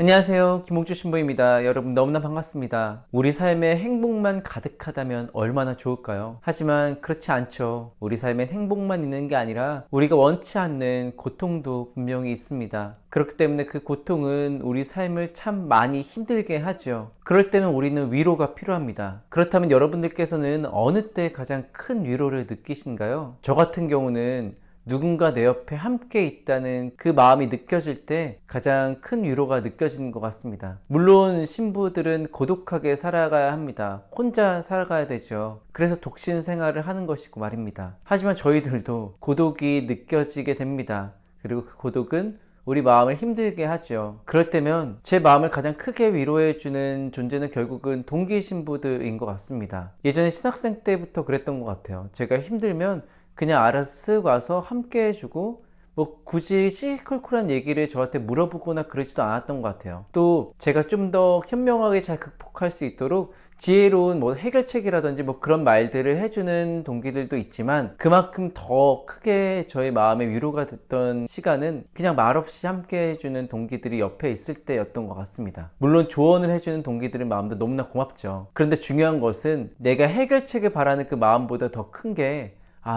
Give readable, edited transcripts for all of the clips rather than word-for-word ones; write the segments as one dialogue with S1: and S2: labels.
S1: 안녕하세요. 김홍주 신부입니다. 여러분 너무나 반갑습니다. 우리 삶에 행복만 가득하다면 얼마나 좋을까요? 하지만 그렇지 않죠. 우리 삶엔 행복만 있는 게 아니라 우리가 원치 않는 고통도 분명히 있습니다. 그렇기 때문에 그 고통은 우리 삶을 참 많이 힘들게 하죠. 그럴 때는 우리는 위로가 필요합니다. 그렇다면 여러분들께서는 어느 때 가장 큰 위로를 느끼신가요? 저 같은 경우는 누군가 내 옆에 함께 있다는 그 마음이 느껴질 때 가장 큰 위로가 느껴지는 것 같습니다. 물론 신부들은 고독하게 살아가야 합니다. 혼자 살아가야 되죠. 그래서 독신 생활을 하는 것이고 말입니다. 하지만 저희들도 고독이 느껴지게 됩니다. 그리고 그 고독은 우리 마음을 힘들게 하죠. 그럴 때면 제 마음을 가장 크게 위로해주는 존재는 결국은 동기 신부들인 것 같습니다. 예전에 신학생 때부터 그랬던 것 같아요. 제가 힘들면 그냥 알아서 쓱 와서 함께 해주고 뭐 굳이 시시콜콜한 얘기를 저한테 물어보거나 그러지도 않았던 것 같아요. 또 제가 좀 더 현명하게 잘 극복할 수 있도록 지혜로운 뭐 해결책이라든지 뭐 그런 말들을 해주는 동기들도 있지만, 그만큼 더 크게 저의 마음에 위로가 됐던 시간은 그냥 말없이 함께 해주는 동기들이 옆에 있을 때였던 것 같습니다. 물론 조언을 해주는 동기들의 마음도 너무나 고맙죠. 그런데 중요한 것은 내가 해결책을 바라는 그 마음보다 더 큰 게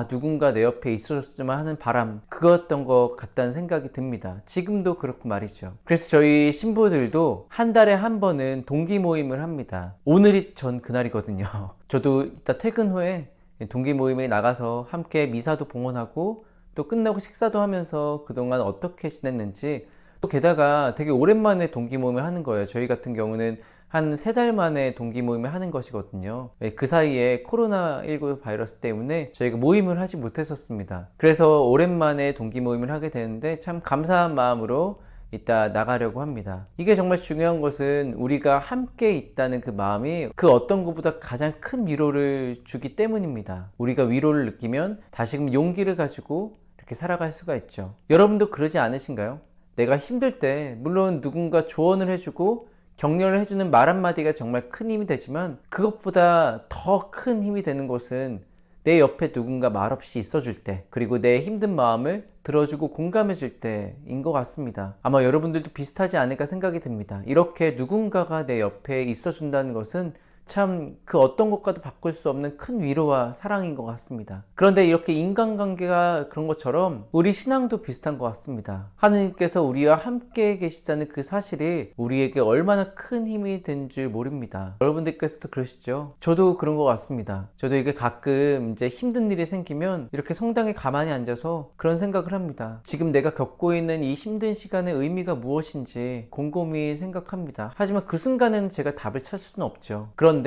S1: 누군가 내 옆에 있었으면 하는 바람, 그거였던 것 같다는 생각이 듭니다. 지금도 그렇고 말이죠. 그래서 저희 신부들도 한 달에 한 번은 동기 모임을 합니다. 오늘이 전 그날이거든요. 저도 이따 퇴근 후에 동기 모임에 나가서 함께 미사도 봉헌하고 또 끝나고 식사도 하면서 그동안 어떻게 지냈는지, 또 게다가 되게 오랜만에 동기 모임을 하는 거예요. 저희 같은 경우는 한 3달 만에 동기 모임을 하는 것이거든요. 그 사이에 코로나19 바이러스 때문에 저희가 모임을 하지 못했었습니다. 그래서 오랜만에 동기 모임을 하게 되는데 참 감사한 마음으로 이따 나가려고 합니다. 이게 정말 중요한 것은 우리가 함께 있다는 그 마음이 그 어떤 것보다 가장 큰 위로를 주기 때문입니다. 우리가 위로를 느끼면 다시금 용기를 가지고 이렇게 살아갈 수가 있죠. 여러분도 그러지 않으신가요? 내가 힘들 때 물론 누군가 조언을 해주고 격려를 해주는 말 한마디가 정말 큰 힘이 되지만, 그것보다 더 큰 힘이 되는 것은 내 옆에 누군가 말없이 있어줄 때, 그리고 내 힘든 마음을 들어주고 공감해줄 때인 것 같습니다. 아마 여러분들도 비슷하지 않을까 생각이 듭니다. 이렇게 누군가가 내 옆에 있어준다는 것은 참 그 어떤 것과도 바꿀 수 없는 큰 위로와 사랑인 것 같습니다. 그런데 이렇게 인간관계가 그런 것처럼 우리 신앙도 비슷한 것 같습니다. 하느님께서 우리와 함께 계시다는 그 사실이 우리에게 얼마나 큰 힘이 된 줄 모릅니다. 여러분들께서도 그러시죠? 저도 그런 것 같습니다. 저도 이게 가끔 이제 힘든 일이 생기면 이렇게 성당에 가만히 앉아서 그런 생각을 합니다. 지금 내가 겪고 있는 이 힘든 시간의 의미가 무엇인지 곰곰이 생각합니다. 하지만 그 순간에는 제가 답을 찾을 수는 없죠. 그런데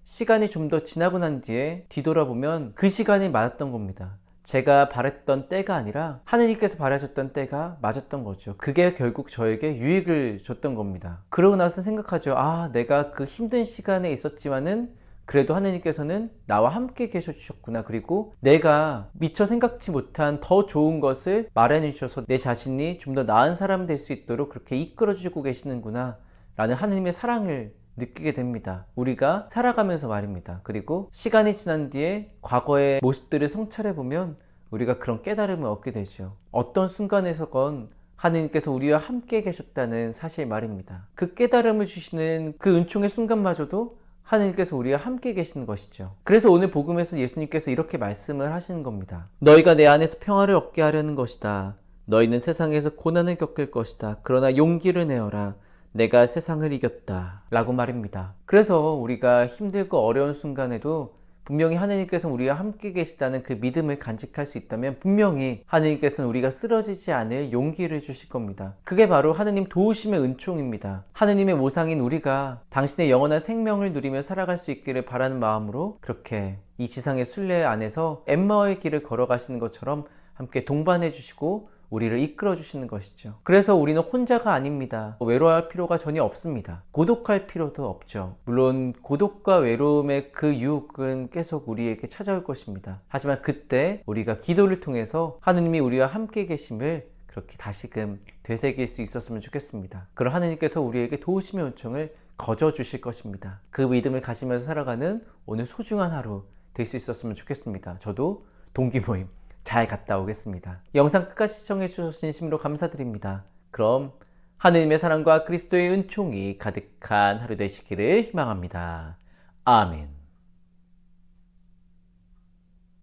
S1: 시간이 좀 더 지나고 난 뒤에 뒤돌아보면 그 시간이 맞았던 겁니다. 제가 바랬던 때가 아니라 하느님께서 바라셨던 때가 맞았던 거죠. 그게 결국 저에게 유익을 줬던 겁니다. 그러고 나서 생각하죠. 내가 그 힘든 시간에 있었지만은 그래도 하느님께서는 나와 함께 계셔 주셨구나. 그리고 내가 미처 생각지 못한 더 좋은 것을 마련해 주셔서 내 자신이 좀 더 나은 사람 될 수 있도록 그렇게 이끌어 주고 계시는구나 라는 하느님의 사랑을 느끼게 됩니다. 우리가 살아가면서 말입니다. 그리고 시간이 지난 뒤에 과거의 모습들을 성찰해보면 우리가 그런 깨달음을 얻게 되죠. 어떤 순간에서건 하느님께서 우리와 함께 계셨다는 사실 말입니다. 그 깨달음을 주시는 그 은총의 순간마저도 하느님께서 우리와 함께 계시는 것이죠. 그래서 오늘 복음에서 예수님께서 이렇게 말씀을 하시는 겁니다. 너희가 내 안에서 평화를 얻게 하려는 것이다. 너희는 세상에서 고난을 겪을 것이다. 그러나 용기를 내어라. 내가 세상을 이겼다 라고 말입니다. 그래서 우리가 힘들고 어려운 순간에도 분명히 하느님께서 우리와 함께 계시다는 그 믿음을 간직할 수 있다면 분명히 하느님께서는 우리가 쓰러지지 않을 용기를 주실 겁니다. 그게 바로 하느님 도우심의 은총입니다. 하느님의 모상인 우리가 당신의 영원한 생명을 누리며 살아갈 수 있기를 바라는 마음으로 그렇게 이 지상의 순례 안에서 엠마오의 길을 걸어가시는 것처럼 함께 동반해 주시고 우리를 이끌어 주시는 것이죠. 그래서 우리는 혼자가 아닙니다. 외로워할 필요가 전혀 없습니다. 고독할 필요도 없죠. 물론 고독과 외로움의 그 유혹은 계속 우리에게 찾아올 것입니다. 하지만 그때 우리가 기도를 통해서 하느님이 우리와 함께 계심을 그렇게 다시금 되새길 수 있었으면 좋겠습니다. 그럼 하느님께서 우리에게 도우심의 요청을 거저 주실 것입니다. 그 믿음을 가지면서 살아가는 오늘 소중한 하루 될 수 있었으면 좋겠습니다. 저도 동기 모임 잘 갔다 오겠습니다. 영상 끝까지 시청해 주셔서 진심으로 감사드립니다. 그럼 하느님의 사랑과 그리스도의 은총이 가득한 하루 되시기를 희망합니다. 아멘.